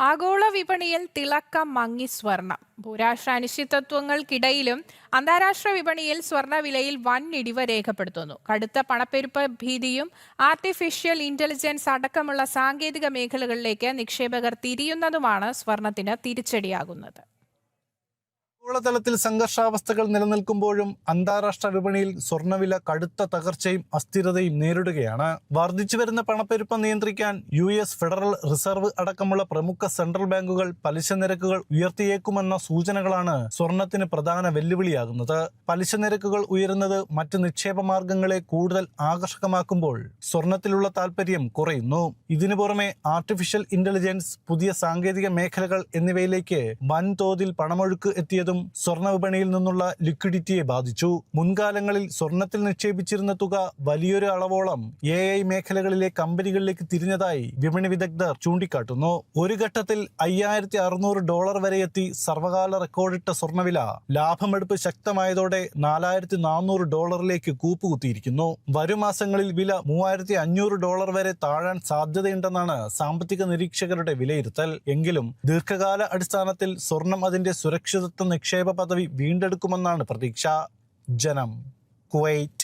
ആഗോള വിപണിയിൽ തിളക്കം മങ്ങി സ്വർണം. ഭൂരാഷ്ട്ര അനിശ്ചിതത്വങ്ങൾക്കിടയിലും അന്താരാഷ്ട്ര വിപണിയിൽ സ്വർണ്ണവിലയിൽ വൻ ഇടിവ് രേഖപ്പെടുത്തുന്നു. കടുത്ത പണപ്പെരുപ്പ ഭീതിയും ആർട്ടിഫിഷ്യൽ ഇന്റലിജൻസ് അടക്കമുള്ള സാങ്കേതിക മേഖലകളിലേക്ക് നിക്ഷേപകർ തിരിയുന്നതുമാണ് സ്വർണത്തിന് തിരിച്ചടിയാകുന്നത്. ആഗോളതലത്തിൽ സംഘർഷാവസ്ഥകൾ നിലനിൽക്കുമ്പോഴും അന്താരാഷ്ട്ര വിപണിയിൽ സ്വർണ്ണവില കടുത്ത തകർച്ചയും അസ്ഥിരതയും നേരിടുകയാണ്. വർദ്ധിച്ചുവരുന്ന പണപ്പെരുപ്പം നിയന്ത്രിക്കാൻ US ഫെഡറൽ റിസർവ് അടക്കമുള്ള പ്രമുഖ സെൻട്രൽ ബാങ്കുകൾ പലിശ നിരക്കുകൾ ഉയർത്തിയേക്കുമെന്ന സൂചനകളാണ് സ്വർണത്തിന് പ്രധാന വെല്ലുവിളിയാകുന്നത്. പലിശ നിരക്കുകൾ ഉയരുന്നത് മറ്റ് നിക്ഷേപ മാർഗങ്ങളെ കൂടുതൽ ആകർഷകമാക്കുമ്പോൾ സ്വർണത്തിലുള്ള താൽപര്യം കുറയുന്നു. ഇതിനു പുറമെ ആർട്ടിഫിഷ്യൽ ഇന്റലിജൻസ്, പുതിയ സാങ്കേതിക മേഖലകൾ എന്നിവയിലേക്ക് വൻതോതിൽ പണമൊഴുക്ക് എത്തിയതും സ്വർണ്ണ വിപണിയിൽ നിന്നുള്ള ലിക്വിഡിറ്റിയെ ബാധിച്ചു. മുൻകാലങ്ങളിൽ സ്വർണത്തിൽ നിക്ഷേപിച്ചിരുന്ന തുക വലിയൊരു അളവോളം AI മേഖലകളിലെ കമ്പനികളിലേക്ക് തിരിഞ്ഞതായി വിപണി വിദഗ്ധർ ചൂണ്ടിക്കാട്ടുന്നു. ഒരു ഘട്ടത്തിൽ $5,600 വരെ എത്തി സർവകാല റെക്കോർഡിട്ട സ്വർണ്ണവില ലാഭമെടുപ്പ് ശക്തമായതോടെ $4,400 കൂപ്പുകുത്തിയിരിക്കുന്നു. വരും മാസങ്ങളിൽ വില $3,500 വരെ താഴാൻ സാധ്യതയുണ്ടെന്നാണ് സാമ്പത്തിക നിരീക്ഷകരുടെ വിലയിരുത്തൽ. എങ്കിലും ദീർഘകാല അടിസ്ഥാനത്തിൽ സ്വർണം അതിന്റെ സുരക്ഷിതത്വ നിക്ഷേപ പദവി വീണ്ടെടുക്കുമെന്നാണ് പ്രതീക്ഷ. ജനം, കുവൈറ്റ്.